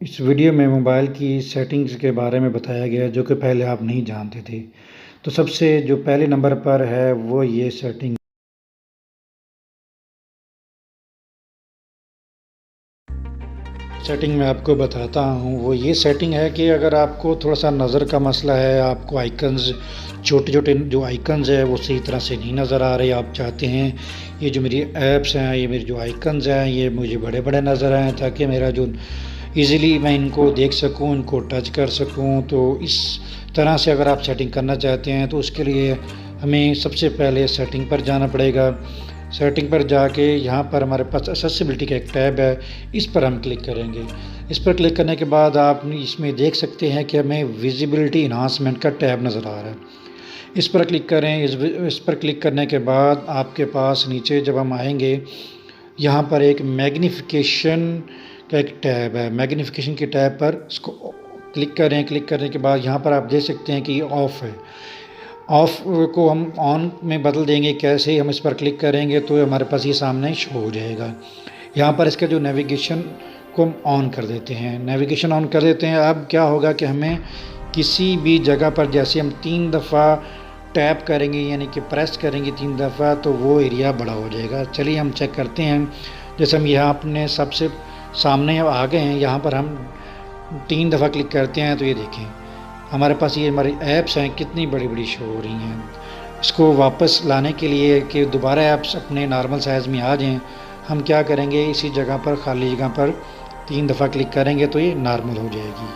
इस वीडियो में मोबाइल की सेटिंग्स के बारे में बताया गया है जो कि पहले आप नहीं जानते थे। तो सबसे जो पहले नंबर पर है वो ये सेटिंग मैं आपको बताता हूँ। वो ये सेटिंग है कि अगर आपको थोड़ा-सा नज़र का मसला है, आपको आइकन्स छोटे-छोटे जो आइकन्स हैं वो सही तरह से नहीं नज़र आ रहे, आप चाहते हैं ये जो मेरी ऐप्स हैं, ये मेरी जो आइकन्स हैं, ये मुझे बड़े-बड़े नज़र आएँ ताकि मेरा जो ईज़िली मैं इनको देख सकूँ, इनको टच कर सकूँ। तो इस तरह से अगर आप सेटिंग करना चाहते हैं तो उसके लिए हमें सबसे पहले सेटिंग पर जाना पड़ेगा। सेटिंग पर जाके यहाँ पर हमारे पास एक्सेसिबिलिटी का एक टैब है, इस पर हम क्लिक करेंगे। इस पर क्लिक करने के बाद आप इसमें देख सकते हैं कि हमें विजिबिलिटी एनहांसमेंट का टैब नज़र आ रहा है। इस पर क्लिक करें। इस पर क्लिक करने के बाद आपके पास नीचे जब हम आएँगे, यहाँ पर एक मैग्नीफिकेशन का एक टैब है। मैग्नीफिकेशन के टैब पर इसको क्लिक करें। क्लिक करने के बाद यहाँ पर आप देख सकते हैं कि ये ऑफ़ है। ऑफ़ को हम ऑन में बदल देंगे। कैसे? हम इस पर क्लिक करेंगे तो हमारे पास ये सामने शो हो जाएगा। यहाँ पर इसका जो नेविगेशन को हम ऑन कर देते हैं। नेविगेशन ऑन कर देते हैं। अब क्या होगा कि हमें किसी भी जगह पर जैसे हम 3 दफ़ा टैप करेंगे यानी कि प्रेस करेंगे 3 दफ़ा तो वो एरिया बड़ा हो जाएगा। चलिए हम चेक करते हैं। जैसे हम यहाँ अपने सबसे सामने आ गए हैं, यहाँ पर हम 3 दफ़ा क्लिक करते हैं तो ये देखें हमारे पास ये हमारी ऐप्स हैं कितनी बड़ी-बड़ी शो हो रही हैं। इसको वापस लाने के लिए कि दोबारा ऐप्स अपने नॉर्मल साइज़ में आ जाएँ, हम क्या करेंगे इसी जगह पर खाली जगह पर 3 दफ़ा क्लिक करेंगे तो ये नॉर्मल हो जाएगी।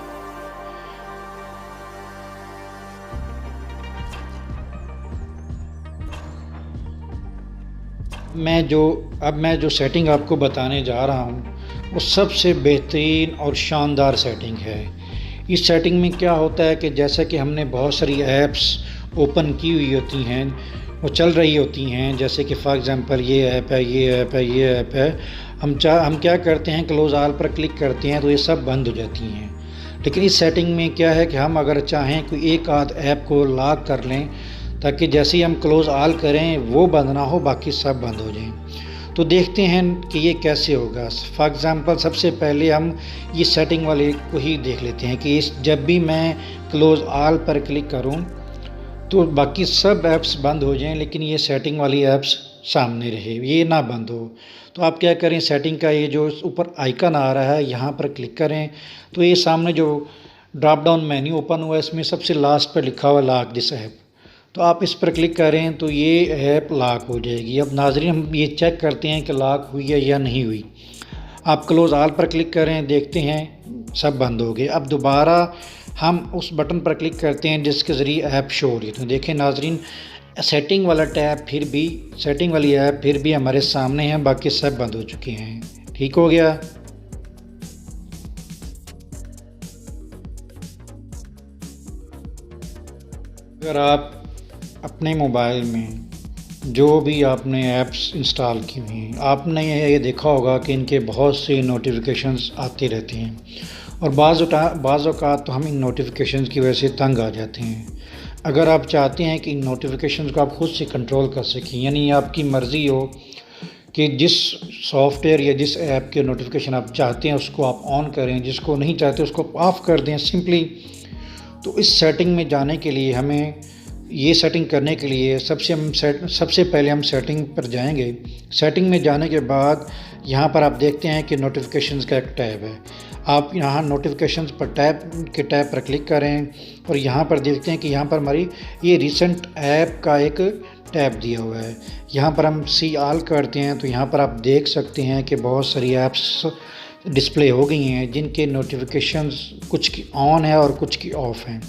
अब मैं जो सेटिंग आपको बताने जा रहा हूँ, वो सबसे बेहतरीन और शानदार सेटिंग है। इस सेटिंग में क्या होता है कि जैसा कि हमने बहुत सारी ऐप्स ओपन की हुई होती हैं, वो चल रही होती हैं, जैसे कि फ़ॉर एग्ज़ाम्पल ये ऐप है, ये ऐप है, ये ऐप है। हम क्या करते हैं क्लोज़ ऑल पर क्लिक करते हैं तो ये सब बंद हो जाती हैं। लेकिन इस सेटिंग में क्या है कि हम अगर चाहें कोई एक आध ऐप को लॉक कर लें ताकि जैसे ही हम क्लोज़ ऑल करें वो बंद ना हो, बाकी सब बंद हो जाएँ। तो देखते हैं कि ये कैसे होगा। फॉर एग्ज़ाम्पल सबसे पहले हम ये सेटिंग वाले को ही देख लेते हैं कि इस जब भी मैं क्लोज़ ऑल पर क्लिक करूँ तो बाकी सब ऐप्स बंद हो जाएँ लेकिन ये सेटिंग वाली ऐप्स सामने रहे, ये ना बंद हो। तो आप क्या करें, सेटिंग का ये जो ऊपर आइकन आ रहा है यहाँ पर क्लिक करें तो ये सामने जो ड्रॉप डाउन मेन्यू ओपन हुआ है इसमें सबसे लास्ट पर लिखा हुआ लॉक दिस ऐप। तो आप इस पर क्लिक करें तो ये ऐप लॉक हो जाएगी। अब नाज़रीन हम ये चेक करते हैं कि लॉक हुई है या नहीं हुई। आप क्लोज़ ऑल पर क्लिक करें, देखते हैं सब बंद हो गए। अब दोबारा हम उस बटन पर क्लिक करते हैं जिसके ज़रिए ऐप शो हो रही है। तो देखें नाज़रीन सेटिंग वाली ऐप फिर भी हमारे सामने है, बाकी सब बंद हो चुके हैं। ठीक हो गया। अगर आप अपने मोबाइल में जो भी आपने ऐप्स इंस्टॉल की हुई हैं, आपने ये देखा होगा कि इनके बहुत से नोटिफिकेशंस आते रहते हैं और बाज़ औक़ात तो हम इन नोटिफिकेशंस की वजह से तंग आ जाते हैं। अगर आप चाहते हैं कि इन नोटिफिकेशंस को आप खुद से कंट्रोल कर सकें, यानी आपकी मर्ज़ी हो कि जिस सॉफ्टवेयर या जिस ऐप के नोटिफिकेशन आप चाहते हैं उसको आप ऑन करें, जिसको नहीं चाहते उसको ऑफ़ कर दें सिंपली। तो इस सेटिंग में जाने के लिए हमें ये सेटिंग करने के लिए सबसे पहले हम सेटिंग पर जाएंगे। सेटिंग में जाने के बाद यहाँ पर आप देखते हैं कि नोटिफिकेशंस का एक टैब है। आप यहाँ नोटिफिकेशंस पर टैब पर क्लिक करें और यहाँ पर देखते हैं कि यहाँ पर हमारी ये रिसेंट ऐप का एक टैब दिया हुआ है। यहाँ पर हम सी ऑल करते हैं तो यहाँ पर आप देख सकते हैं कि बहुत सारी ऐप्स डिस्प्ले हो गई हैं जिनके नोटिफिकेशंस कुछ की ऑन है और कुछ की ऑफ़ हैं।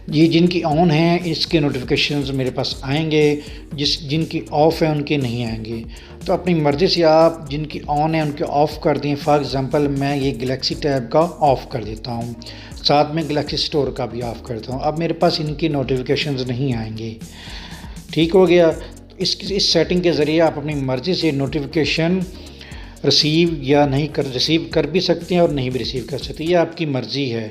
ये जिनकी ऑन हैं इसके नोटिफिकेशंस मेरे पास आएंगे, जिनकी ऑफ़ है उनके नहीं आएंगे। तो अपनी मर्ज़ी से आप जिनकी ऑन है उनके ऑफ़ कर दें। फॉर एग्ज़ाम्पल मैं ये गैलेक्सी टैब का ऑफ़ कर देता हूँ, साथ में गैलेक्सी स्टोर का भी ऑफ़ करता हूँ। अब मेरे पास इनकी नोटिफिकेशंस नहीं आएंगे। ठीक हो गया। तो इस सेटिंग के ज़रिए आप अपनी मर्ज़ी से नोटिफिकेशन रिसीव कर भी सकते हैं और नहीं भी रिसीव कर सकते, ये आपकी मर्ज़ी है।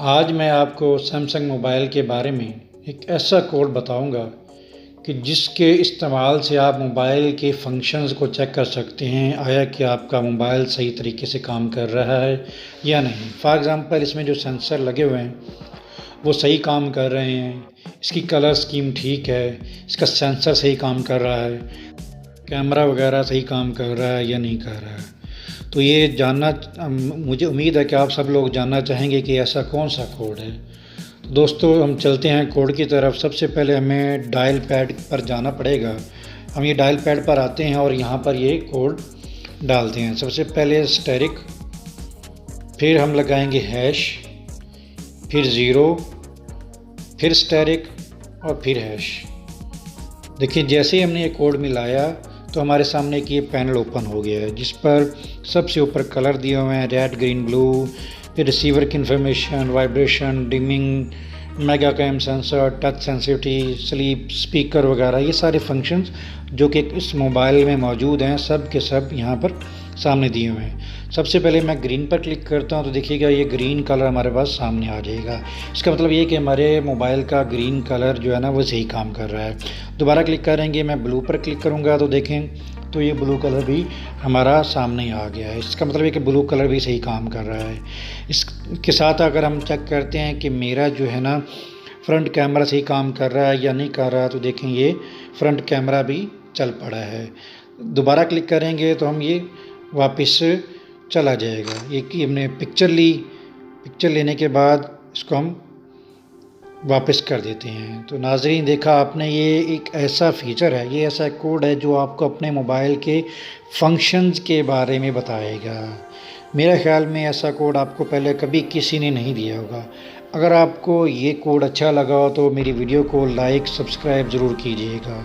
आज मैं आपको सैमसंग मोबाइल के बारे में एक ऐसा कोड बताऊंगा कि जिसके इस्तेमाल से आप मोबाइल के फंक्शंस को चेक कर सकते हैं, आया कि आपका मोबाइल सही तरीके से काम कर रहा है या नहीं। फॉर एग्ज़ाम्पल इसमें जो सेंसर लगे हुए हैं वो सही काम कर रहे हैं, इसकी कलर स्कीम ठीक है, इसका सेंसर सही काम कर रहा है, कैमरा वगैरह सही काम कर रहा है या नहीं कर रहा है। तो ये जानना, मुझे उम्मीद है कि आप सब लोग जानना चाहेंगे कि ऐसा कौन सा कोड है। तो दोस्तों हम चलते हैं कोड की तरफ। सबसे पहले हमें डायल पैड पर जाना पड़ेगा। हम ये डायल पैड पर आते हैं और यहाँ पर ये कोड डालते हैं। सबसे पहले स्टेरिक, फिर हम लगाएंगे हैश, फिर ज़ीरो, फिर स्टेरिक और फिर हैश। देखिए जैसे ही हमने ये कोड मिलाया तो हमारे सामने एक ये पैनल ओपन हो गया है, जिस पर सबसे ऊपर कलर दिए हुए हैं रेड, ग्रीन, ब्लू, फिर रिसीवर की information, vibration, dimming, mega cam sensor, touch sensitivity, sleep, speaker वगैरह, ये सारे फंक्शंस जो कि इस मोबाइल में मौजूद हैं सब के सब यहाँ पर सामने दिए हुए हैं। सबसे पहले मैं ग्रीन पर क्लिक करता हूँ तो देखिएगा ये ग्रीन कलर हमारे पास सामने आ जाएगा। इसका मतलब ये कि हमारे मोबाइल का ग्रीन कलर जो है ना वो सही काम कर रहा है। दोबारा क्लिक करेंगे, मैं ब्लू पर क्लिक करूँगा तो देखें तो ये ब्लू कलर भी हमारा सामने आ गया है। इसका मतलब है कि ब्लू कलर भी सही काम कर रहा है। इसके साथ अगर हम चेक करते हैं कि मेरा जो है ना फ्रंट कैमरा सही काम कर रहा है या नहीं कर रहा है, तो देखें ये फ्रंट कैमरा भी चल पड़ा है। दोबारा क्लिक करेंगे तो हम ये वापस चला जाएगा। ये कि हमने पिक्चर ली, पिक्चर लेने के बाद इसको हम वापस कर देते हैं। तो नाज़रीन देखा आपने, ये एक ऐसा फ़ीचर है, ये ऐसा कोड है जो आपको अपने मोबाइल के फंक्शंस के बारे में बताएगा। मेरा ख़्याल में ऐसा कोड आपको पहले कभी किसी ने नहीं दिया होगा। अगर आपको ये कोड अच्छा लगा हो तो मेरी वीडियो को लाइक, सब्सक्राइब ज़रूर कीजिएगा।